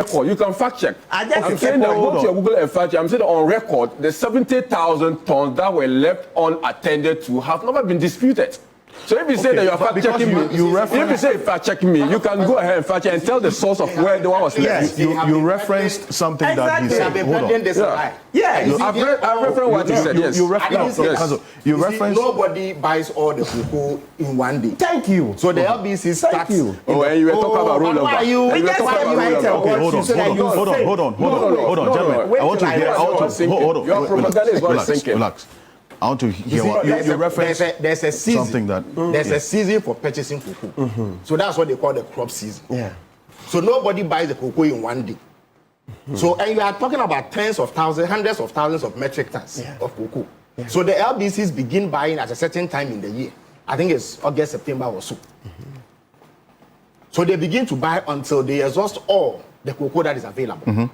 record. You can fact check. I'm saying that go to your Google and fact check. I'm saying that on record, the 70,000 tons that were left unattended to have never been disputed. So if you say that you are fact checking me, if you say fact checking me, you can go ahead and fact check and tell the source of where the one was left. Yes, you referenced something that he said. Hold on. I've referenced what he said. Yes. You referenced. Nobody buys all the cocoa in one day. Thank you. So the LBC starts. Oh, and you were talking about rollover. Hold on, gentlemen. I want to hear. Hold on. Your propaganda is not sinking. Relax. I want to hear what you reference. There's a season. Something that there's a season for purchasing cocoa. So that's what they call the crop season. Yeah. So nobody buys the cocoa in one day. So and you are talking about tens of thousands, hundreds of thousands of metric tons of cocoa. Yeah. So the LBCs begin buying at a certain time in the year. I think it's August, September or so. So they begin to buy until they exhaust all the cocoa that is available.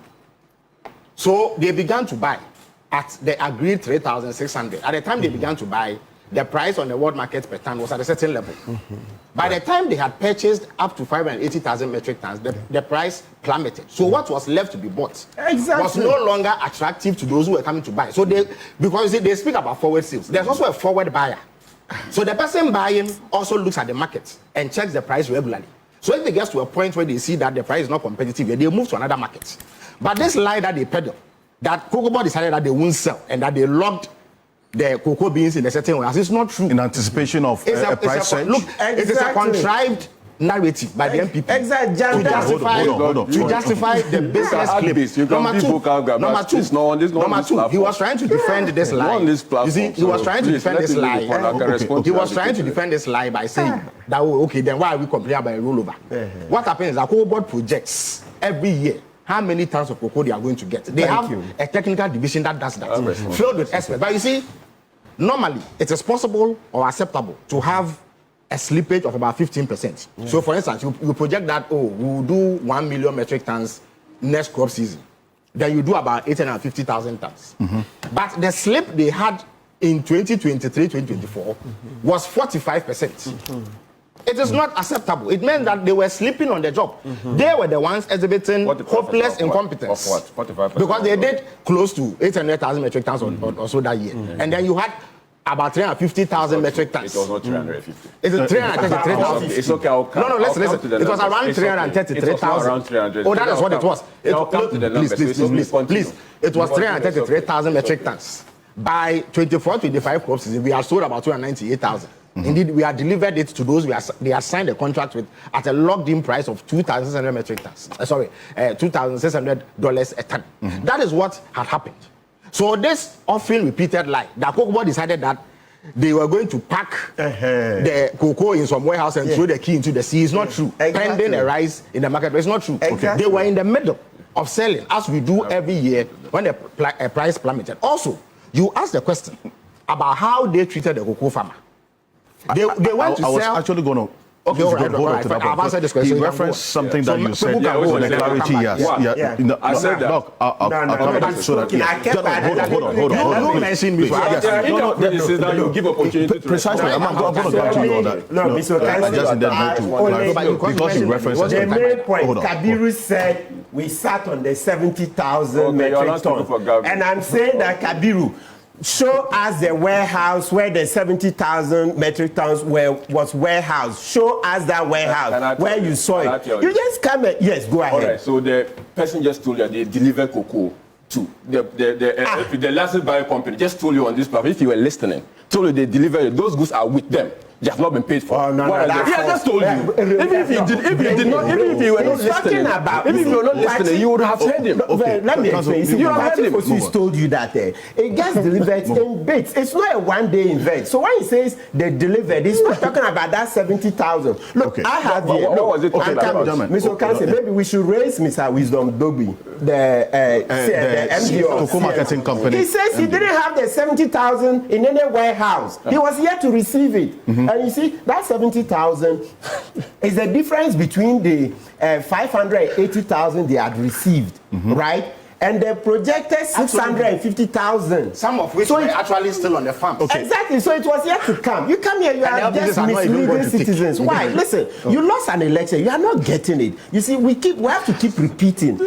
So they began to buy at the agreed 3,600. At the time they began to buy, the price on the world market per ton was at a certain level. By the time they had purchased up to 580,000 metric tons, the price plummeted. So what was left to be bought was no longer attractive to those who were coming to buy. So because they speak about forward sales, there's also a forward buyer. So the person buying also looks at the market and checks the price regularly. So if it gets to a point where they see that the price is not competitive, they move to another market. But this lie that they peddle, that Cocoa Board decided that they won't sell and that they locked the cocoa beans in a certain way, it's not true. In anticipation of a price surge? Look, it is a contrived narrative by the MPP to justify the business claim. Number two, he was trying to defend this lie. You see, he was trying to defend this lie. He was trying to defend this lie by saying that, okay, then why are we complaining about a rollover? What happens is that Cocoa Board projects every year how many tons of cocoa they are going to get. They have a technical division that does that, filled with experts. But you see, normally it is possible or acceptable to have a slippage of about 15%. So for instance, you project that, we will do 1 million metric tons next crop season. Then you do about 850,000 tons. But the slip they had in 2023-2024 was 45%. It is not acceptable. It meant that they were sleeping on the job. They were the ones exhibiting hopeless incompetence. Of what? 45%? Because they did close to 800,000 metric tons or so that year. And then you had about 350,000 metric tons. It was not 350. It's 333,000. It's okay, I'll count. No, listen. It was around 333,000. Around 300. Oh, that is what it was. I'll count to the numbers. Please. It was 333,000 metric tons. By 24-25 crop season, we had sold about 298,000. Indeed, we had delivered it to those they had signed a contract with at a locked-in price of 2,600 metric tons. $2,600 a ton. That is what had happened. So this often repeated lie that Cocoa Board decided that they were going to pack the cocoa in some warehouse and throw the key into the sea is not true. Pending a rise in the market, but it's not true. They were in the middle of selling, as we do every year when the price plummeted. Also, you asked the question about how they treated the cocoa farmer. They went to sell. I was actually going to. Okay, I've answered this question. He referenced something that you said. For the clarity, yes. I said that. Look, I'll come back so that. Hold on. You mentioned me. You give opportunity. Precisely. I'm going to come to you on that. No, Mr. I just intended to clarify because you referenced the something. main point. Kpebu said we sat on the 70,000 metric tons, and I'm saying that Kpebu, show us the warehouse where the 70,000 metric tons was warehouse. Show us that warehouse where you saw it. You just come and, yes, go ahead. All right, so the person just told you they deliver cocoa to the last buyer company just told you on this platform, if you were listening, told you they deliver those goods are with them. They have not been paid for. I just told you. Even if you were not listening, you would have heard him. Let me explain. You have heard him. He's told you that it gets delivered in bits. It's not a one-day event. So when he says they delivered, he's not talking about that 70,000. Look, I have here. What was it talking about? Mr. Okanse, maybe we should raise Mr. Wisdom Dogby, the MD of Cocoa Marketing Company. He says he didn't have the 70,000 in any warehouse. He was here to receive it. And you see, that 70,000 is the difference between the 580,000 they had received, right? and they projected 650,000. Some of which were actually still on the farm. Okay. Exactly. So it was yet to come. You come here, you are just misleading citizens. Why? Listen, you lost an election. You are not getting it. You see, we have to keep repeating.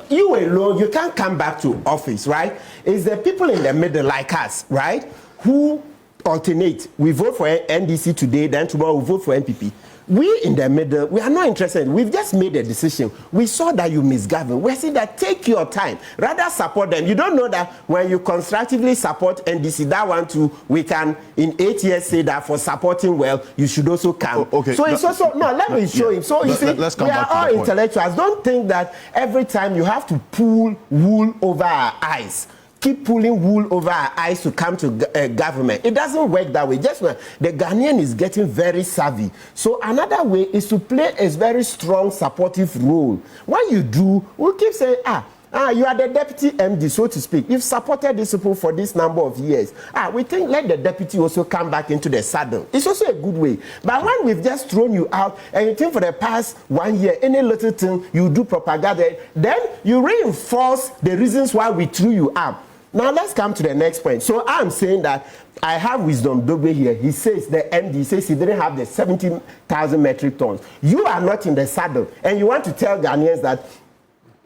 You alone, you can't come back to office, right? It's the people in the middle like us, right, who alternate. We vote for NDC today, then tomorrow we vote for NPP. We in the middle, we are not interested. We've just made a decision. We saw that you misgovern. We see that take your time. Rather support them. You don't know that when you constructively support NDC, that one too, we can in 8 years say that for supporting well, you should also come. Okay. So it's also, no, let me show him. So you see, we are all intellectuals. Don't think that every time you have to pull wool over our eyes. Keep pulling wool over our eyes to come to government. It doesn't work that way. Just when the Ghanaian is getting very savvy. So another way is to play a very strong supportive role. When you do, we'll keep saying, you are the deputy MD, so to speak. You've supported these people for this number of years. We think let the deputy also come back into the saddle. It's also a good way. But when we've just thrown you out and you think for the past 1 year, any little thing, you do propaganda, then you reinforce the reasons why we threw you out. Now let's come to the next point. So I'm saying that I have Wisdom Dogbe here. He says, the MD says he didn't have the 17,000 metric tons. You are not in the saddle. And you want to tell Ghanaians that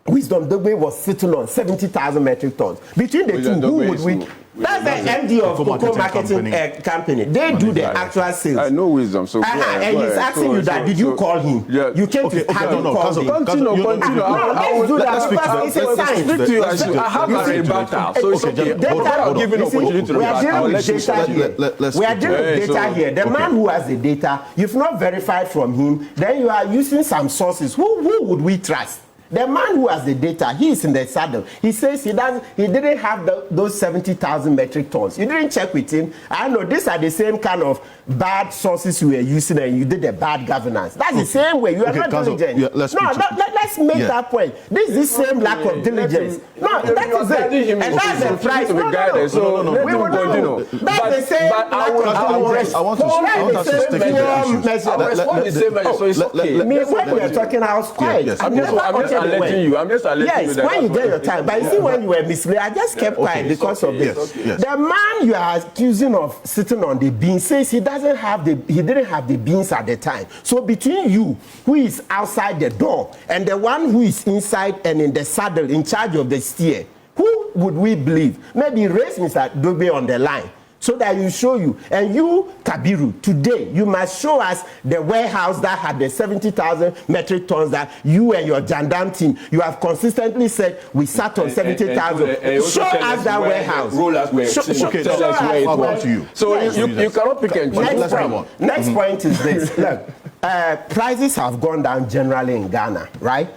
Wisdom Dogbe was sitting on 70,000 metric tons. Between the two, who would we... That's the MD of Cocoa Marketing Company. They do the actual sales. I know Wisdom, so and he's asking you that. Did you call him? Yeah. You came to have him call him. Continue. Let's do that because it's a sign. Speak to you. I have a rebuttal. So it's okay. I'm giving opportunity to rebuttal. We are dealing with data here. The man who has the data, you've not verified from him, then you are using some sources. Who would we trust? The man who has the data, he is in the saddle. He says he didn't have those 70,000 metric tons. You didn't check with him. I know these are the same kind of bad sources you were using and you did a bad governance. That's the same way. You are not diligent. Yeah, let's make that point. This is the same lack of diligence. No, that is it. And that's the price. No. We will know. That's the same lack of diligence. I want us to stick to the issues. So it's okay. When we are talking, I was quiet. I'm just alerting you. Yes, when you get your time. But you see, when you were misled, I just kept quiet because of this. The man you are accusing of sitting on the beans says he didn't have the beans at the time. So between you, who is outside the door, and the one who is inside and in the saddle, in charge of the steer, who would we believe? Maybe raise Mr. Dogbe on the line, so that you show you. And you, Kabiru, today, you must show us the warehouse that had the 70,000 metric tons that you and your Jandam team, you have consistently said, we sat on 70,000. Show us that warehouse. Okay, tell us where it was to you. So you cannot pick and choose. Next point is this. Look, prices have gone down generally in Ghana, right?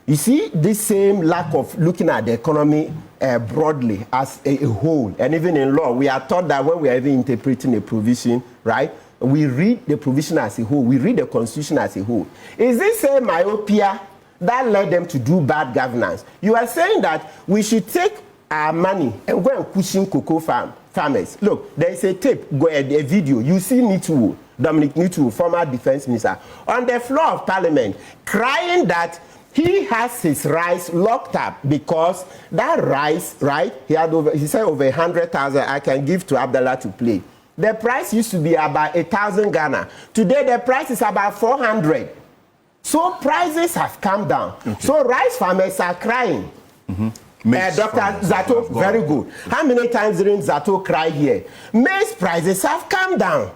You see, this same lack of looking at the economy broadly as a whole, and even in law, we are taught that when we are even interpreting a provision, right, we read the provision as a whole, we read the constitution as a whole. Is this same myopia that led them to do bad governance? You are saying that we should take our money and go and cushion cocoa farmers. Look, there is a tape, a video. You see Dominic Nitu, former defense minister, on the floor of parliament, crying that he has his rice locked up because that rice, right, he said over 100,000 I can give to Abdallah to play. The price used to be about 1,000 Ghana. Today the price is about 400. So prices have come down. Okay. So rice farmers are crying. Dr. Zato, very good. How many times didn't Zato cry here? Maize prices have come down.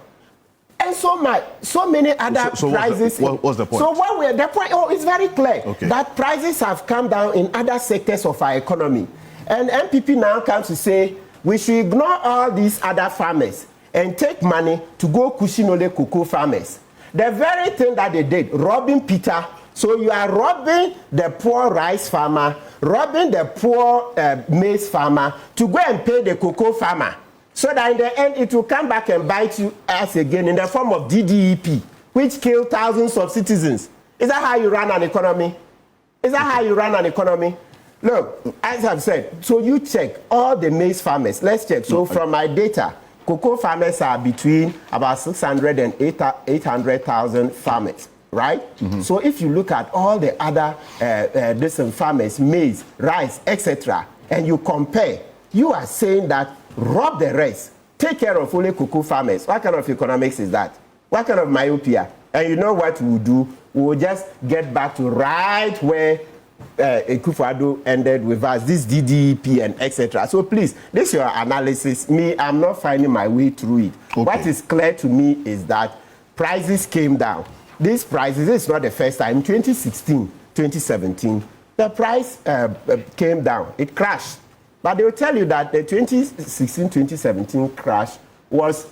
And so many other prices. What's the point? So the point? Oh, it's very clear that prices have come down in other sectors of our economy. And MPP now comes to say we should ignore all these other farmers and take money to go cushion only cocoa farmers. The very thing that they did, robbing Peter. So you are robbing the poor rice farmer, robbing the poor maize farmer to go and pay the cocoa farmer. So that in the end, it will come back and bite you ass again in the form of DDEP, which killed thousands of citizens. Is that how you run an economy? Is that how you run an economy? Look, as I've said, so you check all the maize farmers. Let's check. So from my data, cocoa farmers are between about 600 and 800,000 farmers. right? So if you look at all the other different farmers, maize, rice, etc., and you compare, you are saying that rob the rest, take care of only cocoa farmers. What kind of economics is that? What kind of myopia? And you know what we'll do? We'll just get back to right where Akufo-Addo ended with us, this DDP and etc. So please, this is your analysis. Me, I'm not finding my way through it. Okay. What is clear to me is that prices came down. These prices, this is not the first time. 2016, 2017, the price came down. It crashed. But they will tell you that the 2016-2017 crash was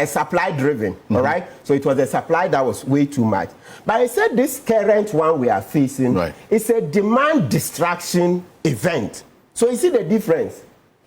supply driven, all right? So it was a supply that was way too much. But I said this current one we are facing, it's a demand destruction event. So you see the difference.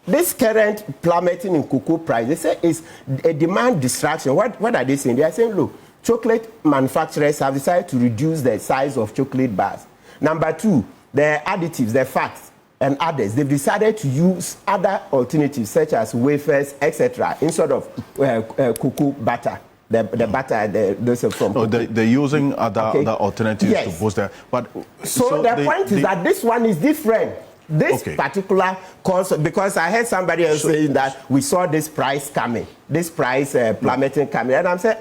This current plummeting in cocoa price, they say it's a demand destruction. What are they saying? They are saying, look, chocolate manufacturers have decided to reduce the size of chocolate bars. Number two, the additives, the fats, and others, they've decided to use other alternatives such as wafers, etc., instead of cocoa butter. The butter, those are from. No, they're using other alternatives to boost their. But so the point is that this one is different. This particular cause, because I heard somebody else saying that we saw this price coming, this price plummeting coming, and I'm saying,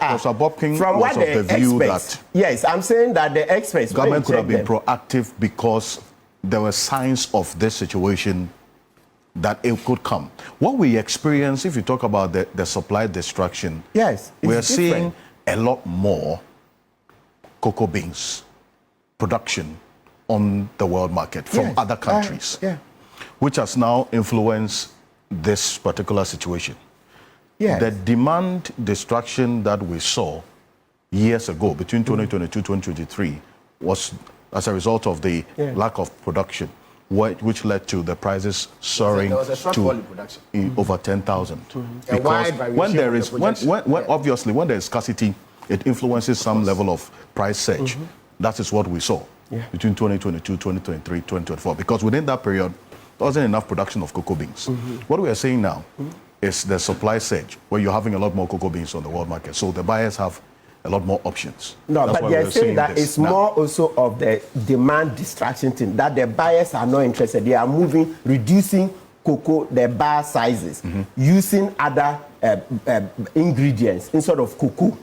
from what the experts, yes, I'm saying that the experts, government could have been proactive because there were signs of this situation that it could come. What we experience, if you talk about the supply destruction, we're seeing a lot more cocoa beans production on the world market from other countries, which has now influenced this particular situation. The demand destruction that we saw years ago, between 2022-2023, was as a result of the lack of production, which led to the prices soaring to over 10,000. Because when there is, obviously, when there is scarcity, it influences some level of price surge. That is what we saw between 2022, 2023, 2024. Because within that period, there wasn't enough production of cocoa beans. What we are saying now is the supply surge, where you're having a lot more cocoa beans on the world market. So the buyers have a lot more options. No, but they're saying that it's more also of the demand destruction thing, that the buyers are not interested. They are moving, reducing cocoa, the bar sizes, using other ingredients instead of cocoa.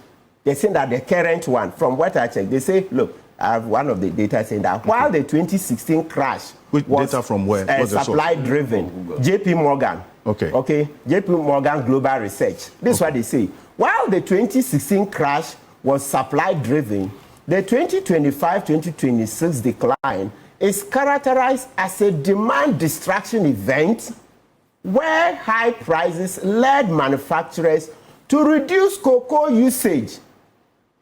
They're saying that the current one, from what I checked, they say, look, I have one of the data saying that while the 2016 crash was data from where? Supply driven, JP Morgan. JP Morgan Global Research. This is what they say. While the 2016 crash was supply driven, the 2025-2026 decline is characterized as a demand destruction event where high prices led manufacturers to reduce cocoa usage,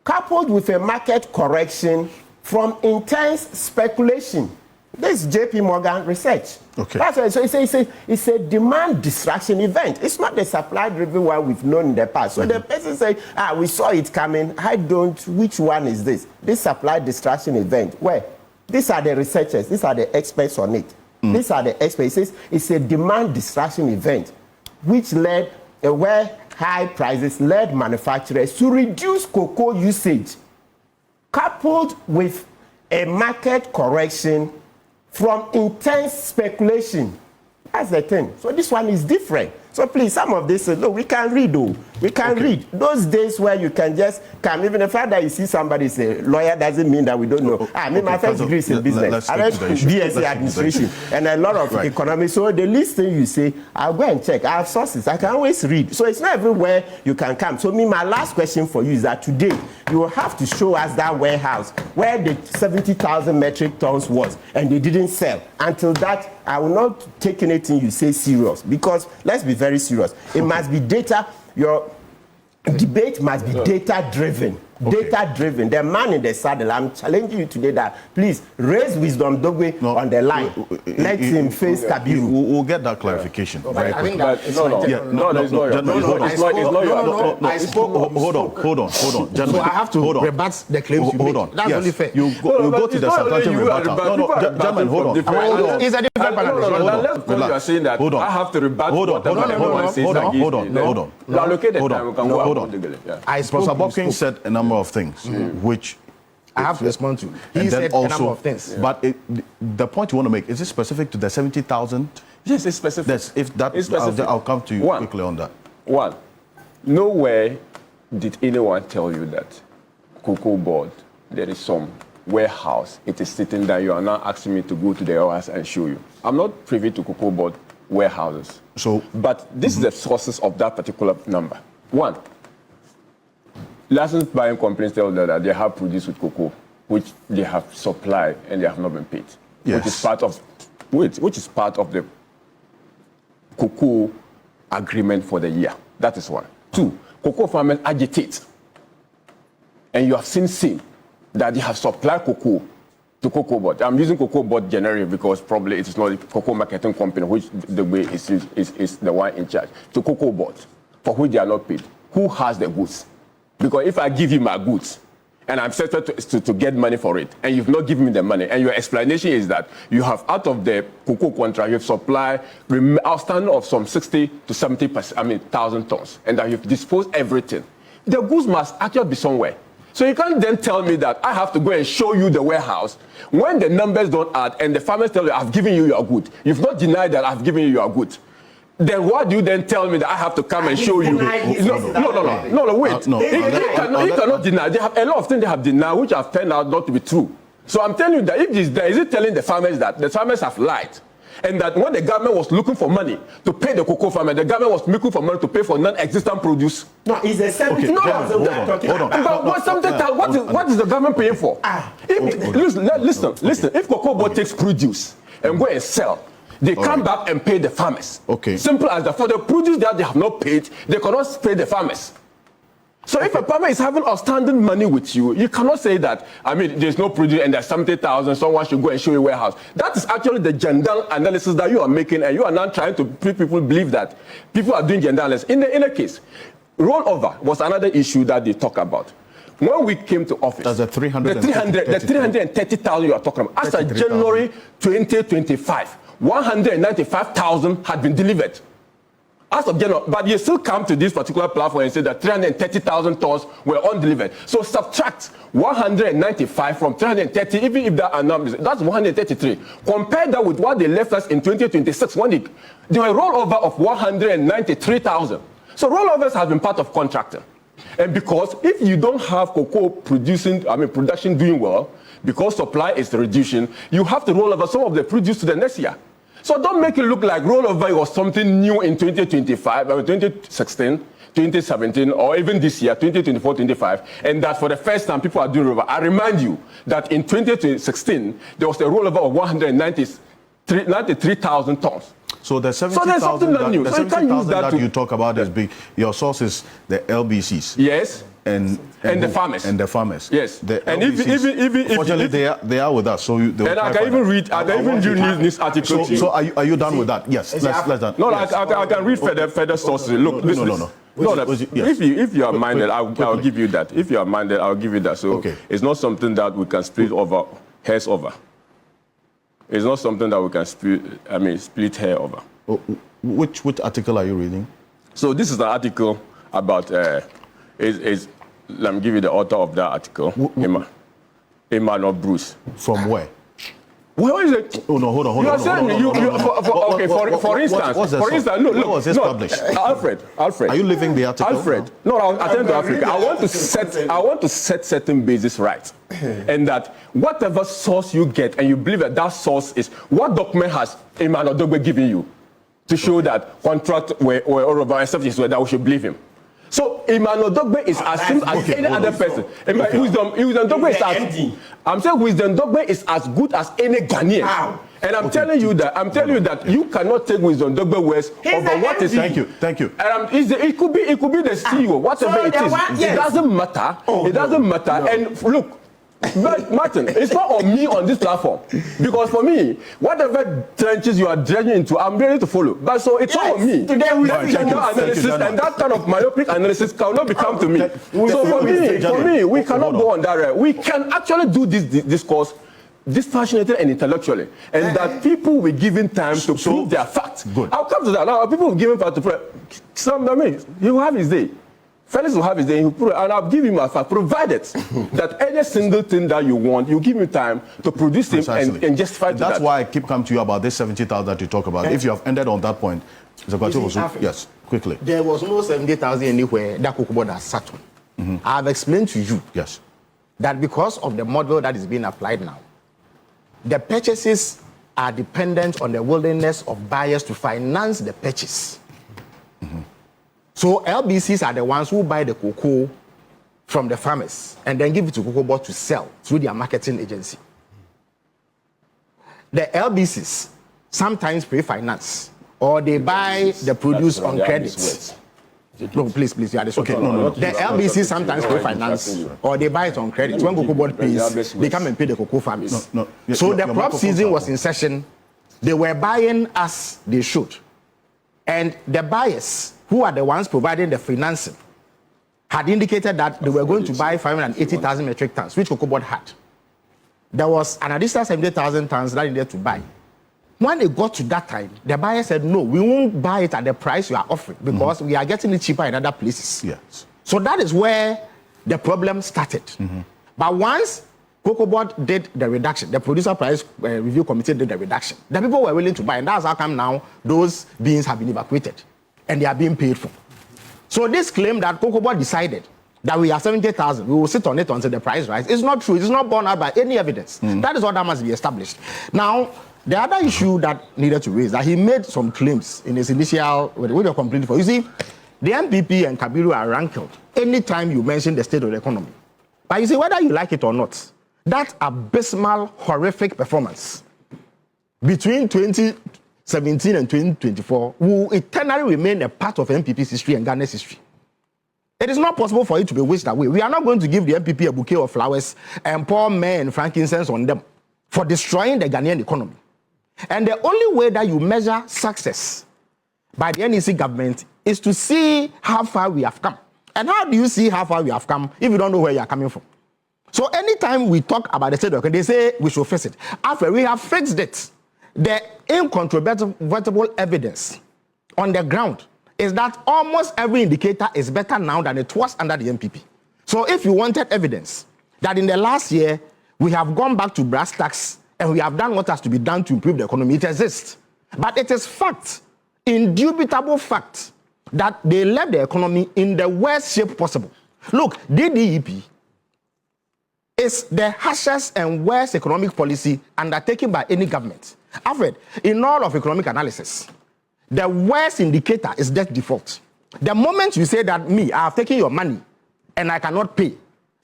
coupled with a market correction from intense speculation. This is JP Morgan research. That's why, so it's a demand destruction event. It's not the supply-driven one we've known in the past. So the person say, we saw it coming. Which one is this? This supply destruction event. Where? These are the researchers. These are the experts on it. These are the experts. It's a demand destruction event, which led, where high prices led manufacturers to reduce cocoa usage, coupled with a market correction from intense speculation. That's the thing. So this one is different. So please, some of this, look, we can read, though. We can read. Those days where you can just come, even the fact that you see somebody say lawyer doesn't mean that we don't know. My first degree is in business. I read BSc administration and a lot of economics. So the least thing you say, I'll go and check. I have sources. I can always read. So it's not everywhere you can come. So my last question for you is that today you will have to show us that warehouse where the 70,000 metric tons was and they didn't sell. Until that, I will not take anything you say serious, because let's be very serious. It must be data. Your debate must be data driven. Data driven. The man in the saddle, I'm challenging you today that please raise Wisdom Dogwe on the line. Let him face Kpebu. We'll get that clarification. Hold on. Gentlemen, so I have to rebut the claims you make. That's only fair. You go to the Southampton rebuttal. Gentlemen, hold on. It's a different paradigm. You are saying that I have to rebut whatever everyone says against me. Hold on. Allocate the time. We can go on. Professor Bobkin said a number of things which I have to respond to. He said a number of things. But the point you want to make, is it specific to the 70,000? Yes, it's specific. If that, it's specific. I'll come to you quickly on that. One, nowhere did anyone tell you that Cocoa Board, there is some warehouse, it is sitting there. You are now asking me to go to the warehouse and show you. I'm not privy to Cocoa Board warehouses. But this is the sources of that particular number. One, licensed buying companies tell them that they have produced with cocoa, which they have supplied and they have not been paid. Yes. Which is part of the cocoa agreement for the year. That is one. Two, cocoa farmers agitate. And you have seen that they have supplied cocoa to Cocoa Board. I'm using Cocoa Board generally because probably it is not a cocoa marketing company, which the way is the one in charge. To Cocoa Board, for which they are not paid. Who has the goods? Because if I give you my goods and I'm set to get money for it, and you've not given me the money, and your explanation is that you have, out of the cocoa contract, you've supplied outstanding of some 60 to 70,000 tons, and that you've disposed everything, the goods must actually be somewhere. So you can't then tell me that I have to go and show you the warehouse when the numbers don't add and the farmers tell you, I've given you your good. You've not denied that I've given you your good. Then why do you then tell me that I have to come and show you? No, wait. You cannot deny. They have a lot of things they have denied which have turned out not to be true. So I'm telling you that if this there, is it telling the farmers that the farmers have lied? And that when the government was looking for money to pay the cocoa farmer, the government was looking for money to pay for non-existent produce. No, it's a 70,000. Hold on. But what is the government paying for? Listen. If Cocoa Board takes produce and go and sell, they come back and pay the farmers. Okay. Simple as that. For the produce that they have not paid, they cannot pay the farmers. So if a farmer is having outstanding money with you, you cannot say that, there's no produce and there's 70,000, someone should go and show you a warehouse. That is actually the gender analysis that you are making, and you are now trying to make people believe that people are doing gender analysis. In the case, rollover was another issue that they talk about. When we came to office, the 330,000 you are talking about, as of January 2025, 195,000 had been delivered. As of January, but you still come to this particular platform and say that 330,000 tons were undelivered. So subtract 195 from 330, even if that are numbers, that's 133. Compare that with what they left us in 2026 when they were rollover of 193,000. So rollovers have been part of contracting. And because if you don't have cocoa production doing well, because supply is reducing, you have to roll over some of the produce to the next year. So don't make it look like rollover was something new in 2025, 2016, 2017, or even this year, 2024, 25, and that for the first time people are doing rollover. I remind you that in 2016, there was a rollover of 193,000 tons. So the 70,000 that you talk about is big. Your source is the LBCs. Yes. And the farmers. And the farmers. Yes. The and LBCs, even fortunately, they are with us. So and I can even read. I can even do this article. So are you done with that? Yes. Let's done. No, yes. I can read further sources. Look, no. If you are minded, I'll give you that. If you are minded, I'll give you that. So it's not something that we can split hairs over. It's not something that we can split hair over. Which article are you reading? So this is an article about. Let me give you the author of that article. Emmanuel Bruce. From where? Where is it? Oh no, hold on. You are saying for instance, look, was this published? Alfred. Are you living the article? Alfred. No, I'll attend to Africa. I want to set certain basis right, and that whatever source you get, and you believe that source is what document has Emmanuel Dogbe given you to show that contract were over and stuff is that we should believe him. So Emmanuel Dogbe is as simple as any other person. Wisdom Dogbe is I'm saying Wisdom Dogbe is as good as any Ghanaian. How? And I'm telling you that you cannot take Wisdom Dogbe words over what is. Thank you. And it could be the CEO, whatever it is. It doesn't matter. It doesn't matter. And look. But Martin, it's not on me on this platform, because for me, whatever trenches you are dredging into, I'm ready to follow. But so it's not on me. Today we analysis and that kind of myopic analysis cannot become to me. So for me, we cannot go on that route. We can actually do this discourse dispassionately and intellectually, and that people will be given time to prove their facts. Good. I'll come to that. Now, people will be given time to prove. He will have his day. Felix will have his day, and I'll give him a fact, provided that any single thing that you want, you give me time to produce him and justify that. That's why I keep coming to you about this 70,000 that you talk about. If you have ended on that point, Mr. Kwakye Ofosu, yes, quickly. There was no 70,000 anywhere that cocoa board has sat on. I have explained to you that because of the model that is being applied now, the purchases are dependent on the willingness of buyers to finance the purchase. So LBCs are the ones who buy the cocoa from the farmers and then give it to cocoa board to sell through their marketing agency. The LBCs sometimes pre-finance or they buy the produce on credit. No, please, you are the okay. No. The LBCs sometimes pre-finance or they buy it on credit. When cocoa board pays, they come and pay the cocoa farmers. So the crop season was in session. They were buying as they should. And the buyers, who are the ones providing the financing, had indicated that they were going to buy 580,000 metric tons, which cocoa board had. There was an additional 70,000 tons that they needed to buy. When it got to that time, the buyer said, no, we won't buy it at the price you are offering because we are getting it cheaper in other places. Yes. So that is where the problem started. But once cocoa board did the reduction, the producer price review committee did the reduction, the people were willing to buy, and that's how come now those beans have been evacuated and they are being paid for. So this claim that cocoa board decided that we are 70,000, we will sit on it until the price rises, is not true. It's not borne out by any evidence. That is what that must be established. Now, the other issue that needed to raise, that he made some claims in his initial, which were completely for. You see, the MPP and Kpebu are rankled anytime you mention the state of the economy. But you see, whether you like it or not, that abysmal, horrific performance between 2017 and 2024 will eternally remain a part of MPP's history and Ghana's history. It is not possible for it to be wished away. We are not going to give the MPP a bouquet of flowers and pour myrrh and frankincense on them for destroying the Ghanaian economy. And the only way that you measure success by the NEC government is to see how far we have come. And how do you see how far we have come if you don't know where you are coming from? So anytime we talk about the state of they say we should fix it. After we have fixed it, the incontrovertible evidence on the ground is that almost every indicator is better now than it was under the MPP. So if you wanted evidence that in the last year we have gone back to brass tacks and we have done what has to be done to improve the economy, it exists. But it is fact, indubitable fact, that they left the economy in the worst shape possible. Look, DDEP is the harshest and worst economic policy undertaken by any government. Alfred, in all of economic analysis, the worst indicator is debt default. The moment you say that I have taken your money and I cannot pay,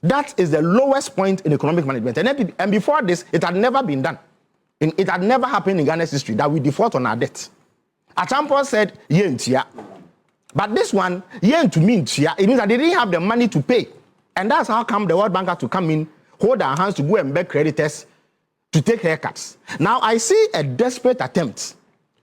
that is the lowest point in economic management. And before this, it had never been done. It had never happened in Ghana's history that we default on our debt. Achampo said, "Yentia," but this one, yen to mean chia, it means that they didn't have the money to pay. And that's how come the World Bank had to come in, hold our hands to go and beg creditors to take haircuts. Now, I see a desperate attempt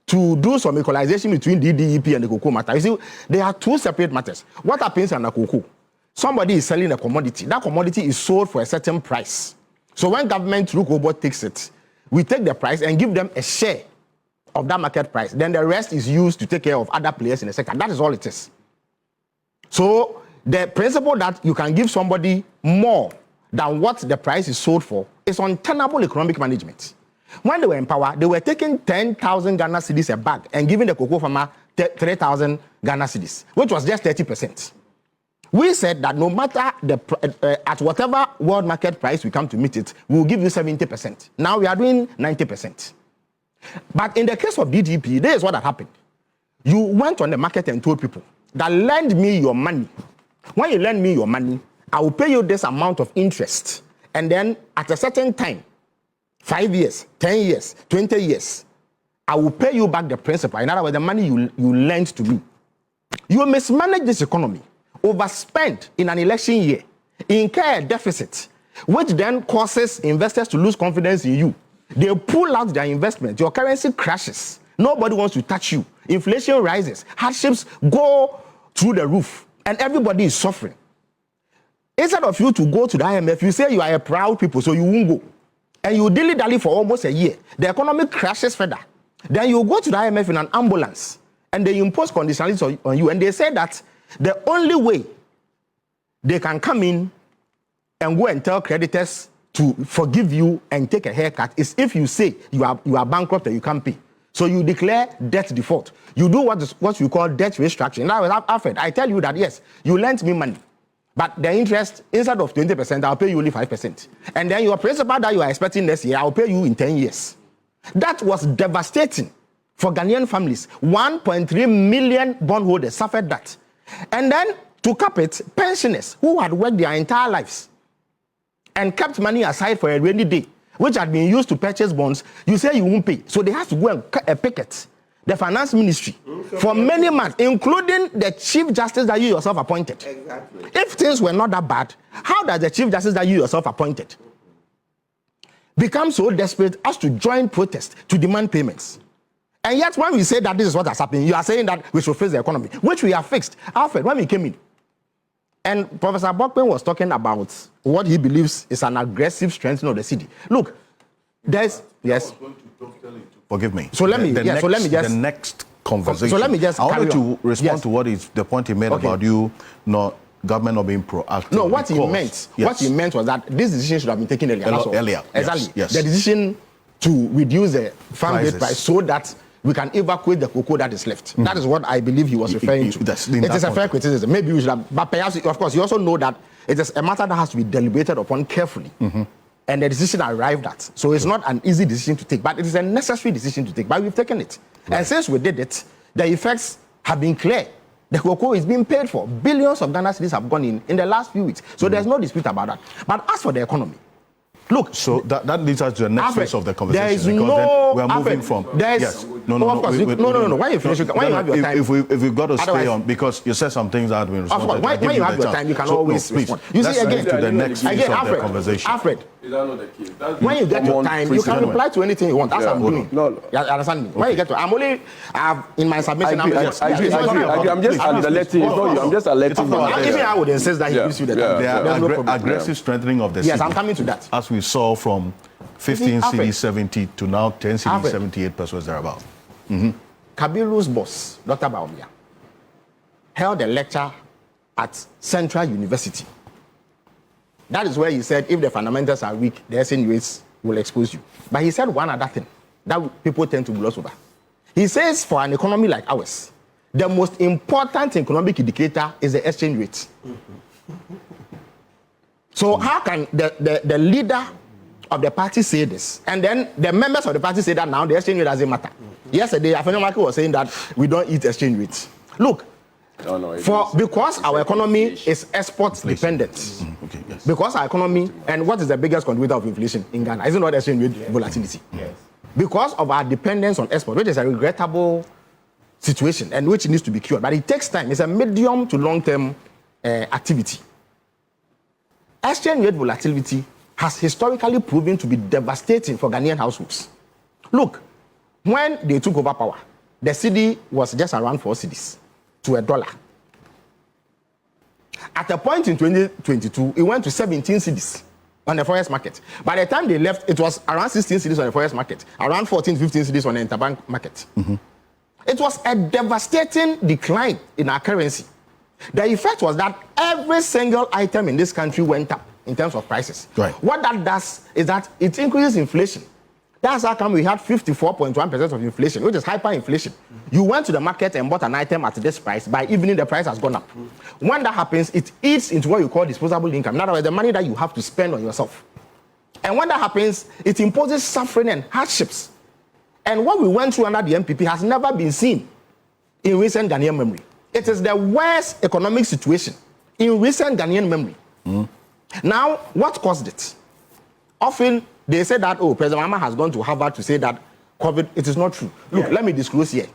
to do some equalization between DDEP and the cocoa matter. You see, they are two separate matters. What happens on the cocoa? Somebody is selling a commodity. That commodity is sold for a certain price. So when government through cocoa board takes it, we take the price and give them a share of that market price. Then the rest is used to take care of other players in the sector. That is all it is. So the principle that you can give somebody more than what the price is sold for is untenable economic management. When they were in power, they were taking 10,000 Ghana cedis a bag and giving the cocoa farmer 3,000 Ghana cedis, which was just 30%. We said that no matter at whatever world market price we come to meet it, we will give you 70%. Now we are doing 90%. But in the case of DDP, this is what had happened. You went on the market and told people that lend me your money. When you lend me your money, I will pay you this amount of interest. And then at a certain time, 5 years, 10 years, 20 years, I will pay you back the principal. In other words, the money you lent to me. You mismanage this economy, overspend in an election year, incur a deficit, which then causes investors to lose confidence in you. They pull out their investment. Your currency crashes. Nobody wants to touch you. Inflation rises. Hardships go through the roof. And everybody is suffering. Instead of you to go to the IMF, you say you are a proud people, so you won't go. And you dilly-dally for almost a year. The economy crashes further. Then you go to the IMF in an ambulance, and they impose conditionalities on you. And they say that the only way they can come in and go and tell creditors to forgive you and take a haircut is if you say you are bankrupt and you can't pay. So you declare debt default. You do what you call debt restructuring. Now, Alfred, I tell you that, yes, you lent me money, but the interest, instead of 20%, I'll pay you only 5%. And then your principal that you are expecting next year, I'll pay you in 10 years. That was devastating for Ghanaian families. 1.3 million bondholders suffered that. And then, to cap it, pensioners who had worked their entire lives and kept money aside for a rainy day, which had been used to purchase bonds, you say you won't pay. So they have to go and picket the finance ministry for many months, including the chief justice that you yourself appointed. Exactly. If things were not that bad, how does the chief justice that you yourself appointed become so desperate as to join protest to demand payments? And yet when we say that this is what has happened, you are saying that we should fix the economy, which we have fixed. Alfred, when we came in, and Professor Bokpen was talking about what he believes is an aggressive strengthening of the city. Look, there's yes. Forgive me. So let me just the next conversation. So let me just. I wanted to respond to what is the point he made about you government not being proactive. No, what he meant was that this decision should have been taken earlier. Earlier. Exactly. Yes. The decision to reduce the farm gate price so that we can evacuate the cocoa that is left. That is what I believe he was referring to. It is a fair criticism. Maybe we should have, but perhaps, of course, you also know that it is a matter that has to be deliberated upon carefully. And the decision arrived at. So it's not an easy decision to take, but it is a necessary decision to take. But we've taken it. Right. And since we did it, the effects have been clear. The cocoa is being paid for. Billions of Ghana cedis have gone in the last few weeks. So there's no dispute about that. But as for the economy, look. So that leads us to the next phase of the conversation. There is no. We are moving from. Yes. No. When you finish, when you have your time. If we've got to stay on, because you said some things that have been responded. Of course, when you have your time, you can always respond. You see, again, to the next phase of the conversation. Alfred, when you get your time, you can reply to anything you want. That's what I'm doing. No. You understand me? When you get to, I'm only in my submission. I agree. I'm just alerting you. I'm just alerting you. Even I would insist that he gives you the time. There are aggressive strengthening of the city. Yes, I'm coming to that. As we saw from 15 cedi 70 to now 10 cedi 78 pesos thereabout. Kabiru's boss, Dr. Baumia, held a lecture at Central University. That is where he said if the fundamentals are weak, the exchange rates will expose you. But he said one other thing that people tend to gloss over. He says for an economy like ours, the most important economic indicator is the exchange rate. So how can the leader of the party say this? And then the members of the party say that now the exchange rate doesn't matter. Yesterday, Afenyo was saying that we don't eat exchange rates. Look, because our economy is export dependent. Okay, yes. Because our economy, and what is the biggest contributor of inflation in Ghana? Isn't it exchange rate volatility? Yes. Because of our dependence on export, which is a regrettable situation and which needs to be cured. But it takes time. It's a medium to long-term activity. Exchange rate volatility has historically proven to be devastating for Ghanaian households. Look, when they took over power, the cedi was just around 4 cedis to $1. At a point in 2022, it went to 17 cedis on the forex market. By the time they left, it was around 16 cedis on the forex market, around 14, 15 cedis on the interbank market. It was a devastating decline in our currency. The effect was that every single item in this country went up in terms of prices. Right. What that does is that it increases inflation. That's how come we had 54.1% of inflation, which is hyperinflation. You went to the market and bought an item at this price. By evening, the price has gone up. When that happens, it eats into what you call disposable income. In other words, the money that you have to spend on yourself. And when that happens, it imposes suffering and hardships. And what we went through under the MPP has never been seen in recent Ghanaian memory. It is the worst economic situation in recent Ghanaian memory. Now, what caused it? Often, they say that, President Mahama has gone to Harvard to say that COVID, it is not true. Look, let me disclose here.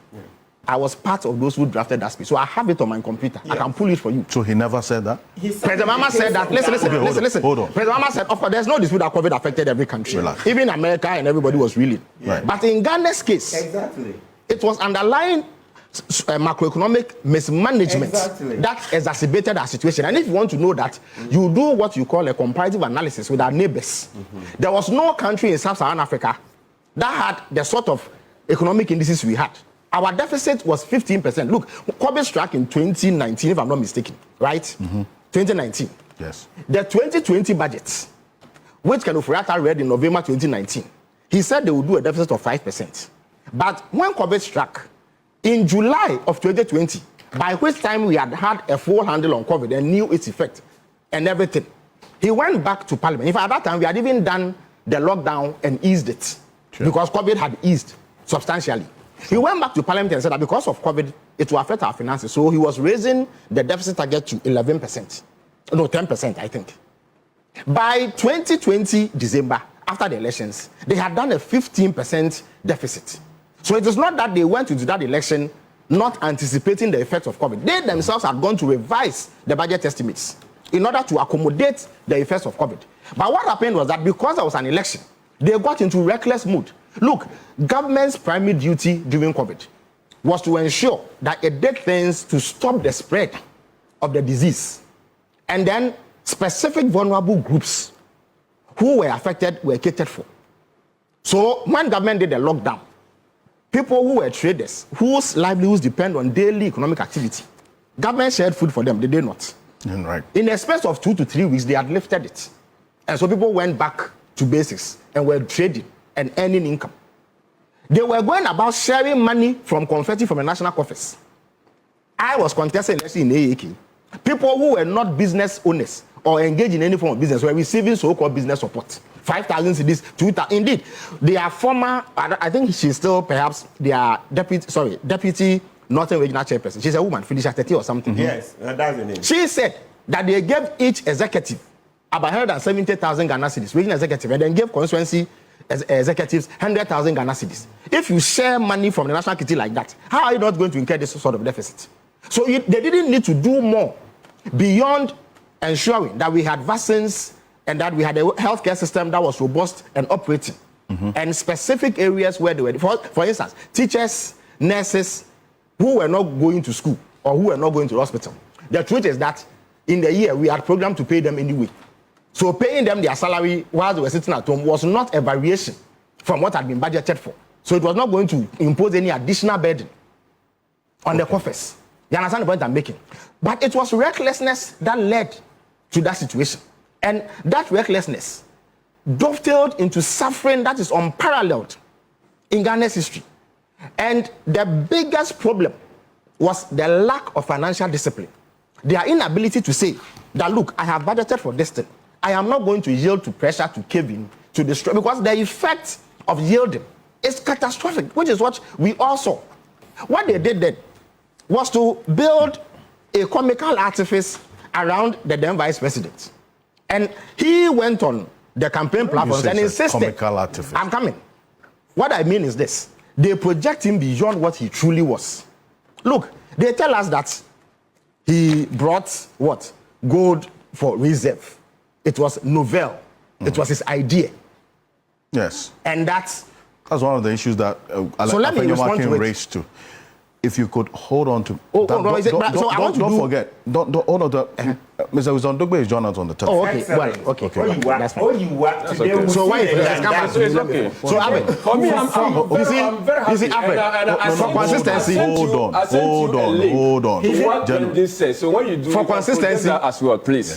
I was part of those who drafted that speech. So I have it on my computer. I can pull it for you. So he never said that? President Mahama said that. Listen. Hold on. President Mahama said, of course, there's no dispute that COVID affected every country. Relax. Even America and everybody was reeling. Right. But in Ghana's case, it was underlying macroeconomic mismanagement that exacerbated our situation. And if you want to know that, you do what you call a comparative analysis with our neighbors. There was no country in Sub-Saharan Africa that had the sort of economic indices we had. Our deficit was 15%. Look, COVID struck in 2019, if I'm not mistaken, right? 2019. Yes. The 2020 budget, which Ken Ofori-Atta read in November 2019, he said they would do a deficit of 5%. But when COVID struck, in July of 2020, by which time we had a full handle on COVID and knew its effect and everything, he went back to Parliament. In fact, at that time, we had even done the lockdown and eased it because COVID had eased substantially. He went back to Parliament and said that because of COVID, it will affect our finances. So he was raising the deficit target to 11%. No, 10%, I think. By 2020 December, after the elections, they had done a 15% deficit. So it is not that they went into that election not anticipating the effects of COVID. They themselves are going to revise the budget estimates in order to accommodate the effects of COVID. But what happened was that because there was an election, they got into reckless mood. Look, government's primary duty during COVID was to ensure that it did things to stop the spread of the disease. And then specific vulnerable groups who were affected were catered for. So when government did the lockdown, people who were traders, whose livelihoods depend on daily economic activity, government shared food for them, did they not? Right. In a space of 2 to 3 weeks, they had lifted it. And so people went back to basics and were trading and earning income. They were going about sharing money from confetti from the national coffers. I was contesting election in AAK. People who were not business owners or engaged in any form of business were receiving so-called business support. 5,000 cedis, 2,000. Indeed, they are former, I think she's still perhaps their deputy Northern Regional Chairperson. She's a woman, Felicia Teti or something. Yes, that's the name. She said that they gave each executive about 170,000 Ghana cedis, regional executive, and then gave constituency executives 100,000 Ghana cedis. If you share money from the national kitty like that, how are you not going to incur this sort of deficit? So they didn't need to do more beyond ensuring that we had vaccines and that we had a healthcare system that was robust and operating. And specific areas where they were, for instance, teachers, nurses who were not going to school or who were not going to the hospital. The truth is that in the year, we had programmed to pay them anyway. So paying them their salary while they were sitting at home was not a variation from what had been budgeted for. So it was not going to impose any additional burden on the coffers. You understand the point I'm making? But it was recklessness that led to that situation. And that recklessness dovetailed into suffering that is unparalleled in Ghana's history. And the biggest problem was the lack of financial discipline. Their inability to say that, look, I have budgeted for this thing. I am not going to yield to pressure to cave in, to destroy, because the effect of yielding is catastrophic, which is what we all saw. What they did then was to build a comical artifice around the then vice president. And he went on the campaign platforms and insisted, comical artifice. I'm coming. What I mean is this. They project him beyond what he truly was. Look, they tell us that he brought what? Gold for reserve. It was novel. It was his idea. Yes. And that's one of the issues that so let me respond to raised to. If you could hold on to don't forget. Hold on to Mr. Wizondogbe is joining us on the telephone. Oh, okay. Excellent. Well, okay. That's fine. Okay. So why it's okay. So Abed, For me, I'm very happy. You see, Abed, for consistency. Hold on. What this says. So when you do for consistency as well, please.